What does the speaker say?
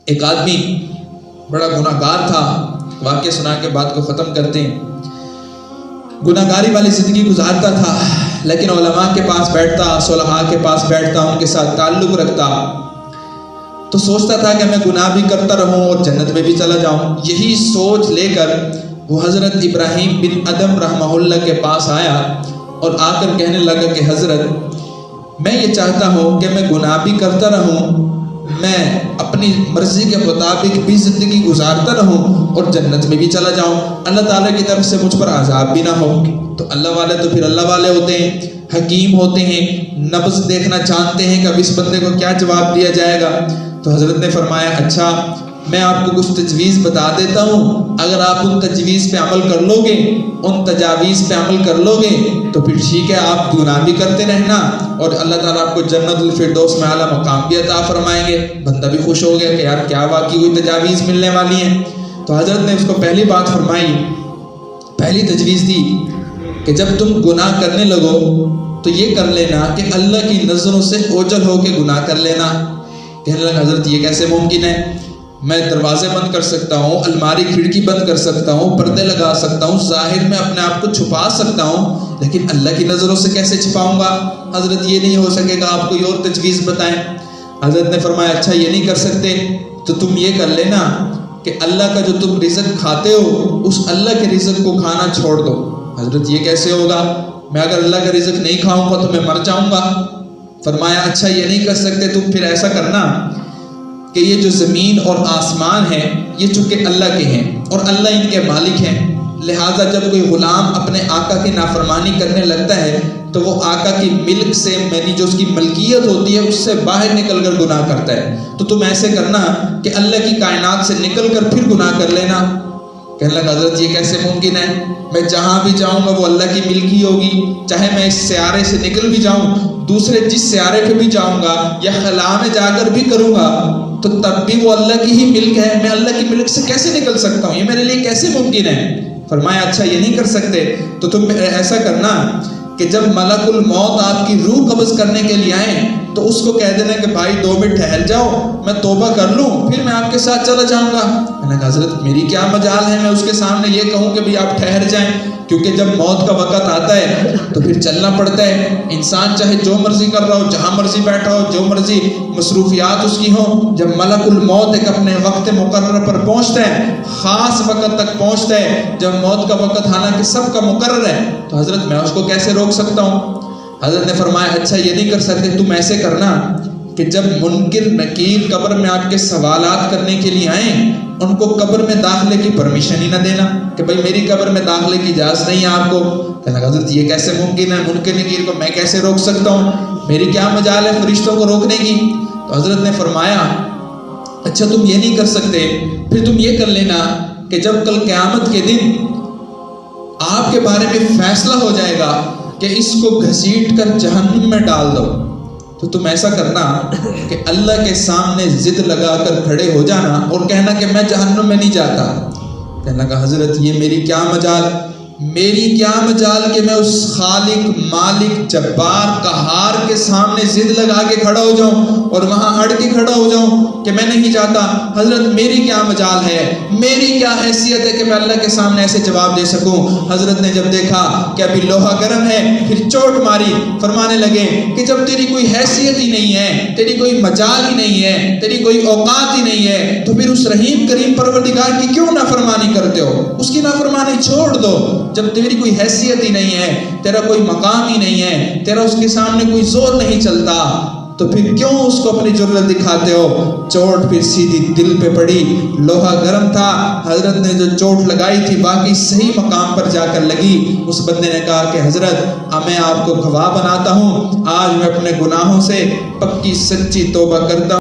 ایک آدمی بڑا گناہگار تھا، واقعہ سنا کے بات کو ختم کرتے ہیں۔ گناہگاری والی زندگی گزارتا تھا، لیکن علماء کے پاس بیٹھتا، صلحاء کے پاس بیٹھتا، ان کے ساتھ تعلق رکھتا، تو سوچتا تھا کہ میں گناہ بھی کرتا رہوں اور جنت میں بھی چلا جاؤں۔ یہی سوچ لے کر وہ حضرت ابراہیم بن ادم رحمہ اللہ کے پاس آیا اور آ کر کہنے لگا کہ حضرت میں یہ چاہتا ہوں کہ میں گناہ بھی کرتا رہوں، میں اپنی مرضی کے مطابق بھی زندگی گزارتا رہوں اور جنت میں بھی چلا جاؤں، اللہ تعالیٰ کی طرف سے مجھ پر عذاب بھی نہ ہو۔ تو اللہ والے تو پھر اللہ والے ہوتے ہیں، حکیم ہوتے ہیں، نبض دیکھنا جانتے ہیں کہ اب اس بندے کو کیا جواب دیا جائے گا۔ تو حضرت نے فرمایا اچھا میں آپ کو کچھ تجویز بتا دیتا ہوں، اگر آپ ان تجویز پہ عمل کر لو گے، ان تجاویز پہ عمل کر لو گے تو پھر ٹھیک ہے، آپ گناہ بھی کرتے رہنا اور اللہ تعالیٰ آپ کو جنت الفردوس میں اعلیٰ مقام بھی عطا فرمائیں گے۔ بندہ بھی خوش ہو گیا کہ یار کیا واقعی ہوئی تجاویز ملنے والی ہیں۔ تو حضرت نے اس کو پہلی بات فرمائی، پہلی تجویز دی کہ جب تم گناہ کرنے لگو تو یہ کر لینا کہ اللہ کی نظروں سے اوجھل ہو کے گناہ کر لینا۔ کہنے لگا حضرت یہ کیسے ممکن ہے؟ میں دروازے بند کر سکتا ہوں، الماری کھڑکی بند کر سکتا ہوں، پردے لگا سکتا ہوں، ظاہر میں اپنے آپ کو چھپا سکتا ہوں، لیکن اللہ کی نظروں سے کیسے چھپاؤں گا؟ حضرت یہ نہیں ہو سکے گا، آپ کوئی اور تجویز بتائیں۔ حضرت نے فرمایا اچھا یہ نہیں کر سکتے تو تم یہ کر لینا کہ اللہ کا جو تم رزق کھاتے ہو اس اللہ کے رزق کو کھانا چھوڑ دو۔ حضرت یہ کیسے ہوگا؟ میں اگر اللہ کا رزق نہیں کھاؤں گا تو میں مر جاؤں گا۔ فرمایا اچھا یہ نہیں کر سکتے تم پھر ایسا کرنا کہ یہ جو زمین اور آسمان ہے یہ چونکہ اللہ کے ہیں اور اللہ ان کے مالک ہیں، لہٰذا جب کوئی غلام اپنے آقا کی نافرمانی کرنے لگتا ہے تو وہ آقا کی ملک سے یعنی جو اس کی ملکیت ہوتی ہے اس سے باہر نکل کر گناہ کرتا ہے۔ تو تم ایسے کرنا کہ اللہ کی کائنات سے نکل کر پھر گناہ کر لینا۔ کہنے لگا حضرت یہ کیسے ممکن ہے؟ میں جہاں بھی جاؤں گا وہ اللہ کی ملکی ہوگی، چاہے میں اس سیارے سے نکل بھی جاؤں، دوسرے جس سیارے پہ بھی جاؤں گا یا خلا میں جا کر بھی کروں گا تو تب بھی وہ اللہ کی ہی ملک ہے، میں اللہ کی ملک سے کیسے نکل سکتا ہوں؟ یہ میرے لیے کیسے ممکن ہے؟ فرمایا اچھا یہ نہیں کر سکتے تو تم ایسا کرنا کہ جب ملک الموت آپ کی روح قبض کرنے کے لیے آئیں تو اس کو کہہ دینا کہ بھائی 2 منٹ ٹھہر جاؤ، میں توبہ کر لوں پھر میں آپ کے ساتھ چلا جاؤں گا۔ میں نے کہا حضرت میری کیا مجال ہے میں اس کے سامنے یہ کہوں کہ بھائی آپ ٹھہر جائیں، کیونکہ جب موت کا وقت آتا ہے تو پھر چلنا پڑتا ہے۔ انسان چاہے جو مرضی کر رہا ہو، جہاں مرضی بیٹھا ہو، جو مرضی مصروفیات اس کی ہوں، جب ملک الموت ایک اپنے وقت مقرر پر پہنچتا ہے، خاص وقت تک پہنچتا ہے جب موت کا وقت حالانکہ سب کا مقرر ہے، تو حضرت میں اس کو کیسے روک سکتا ہوں؟ حضرت نے فرمایا اچھا یہ نہیں کر سکتے تم ایسے کرنا کہ جب منکر نکیر قبر میں آپ کے سوالات کرنے کے لیے آئیں ان کو قبر میں داخلے کی پرمیشن ہی نہ دینا کہ بھائی میری قبر میں داخلے کی اجازت نہیں ہے آپ کو۔ کہنے لگا حضرت یہ کیسے ممکن ہے؟ منکر نکیر کو میں کیسے روک سکتا ہوں؟ میری کیا مجال ہے فرشتوں کو روکنے کی؟ تو حضرت نے فرمایا اچھا تم یہ نہیں کر سکتے پھر تم یہ کر لینا کہ جب کل قیامت کے دن آپ کے بارے میں فیصلہ ہو جائے گا کہ اس کو گھسیٹ کر جہنم میں ڈال دو، تو تم ایسا کرنا کہ اللہ کے سامنے ضد لگا کر کھڑے ہو جانا اور کہنا کہ میں جہنم میں نہیں جاتا۔ کہنے لگا حضرت یہ میری کیا مجال، میری کیا مجال کہ میں اس خالق مالک جبار قہار کے سامنے ضد لگا کے کھڑا ہو جاؤں اور وہاں اڑ کے کھڑا ہو جاؤں کہ میں نہیں جاتا۔ حضرت میری کیا مجال ہے، میری کیا حیثیت ہے کہ میں اللہ کے سامنے ایسے جواب دے سکوں؟ حضرت نے جب دیکھا کہ ابھی لوہا گرم ہے پھر چوٹ ماری، فرمانے لگے کہ جب تیری کوئی حیثیت ہی نہیں ہے، تیری کوئی مجال ہی نہیں ہے، تیری کوئی اوقات ہی نہیں ہے تو پھر اس رحیم کریم پروردگار کی کیوں نافرمانی کرتے ہو؟ اس کی نافرمانی چھوڑ دو۔ جب تیری کوئی حیثیت ہی نہیں ہے، تیرا کوئی مقام ہی نہیں ہے، تیرا اس کے سامنے کوئی زور نہیں چلتا تو پھر کیوں اس کو اپنی جرأت دکھاتے ہو؟ چوٹ پھر سیدھی دل پہ پڑی، لوہا گرم تھا، حضرت نے جو چوٹ لگائی تھی باقی صحیح مقام پر جا کر لگی۔ اس بندے نے کہا کہ حضرت میں آپ کو گواہ بناتا ہوں، آج میں اپنے گناہوں سے پکی سچی توبہ کرتا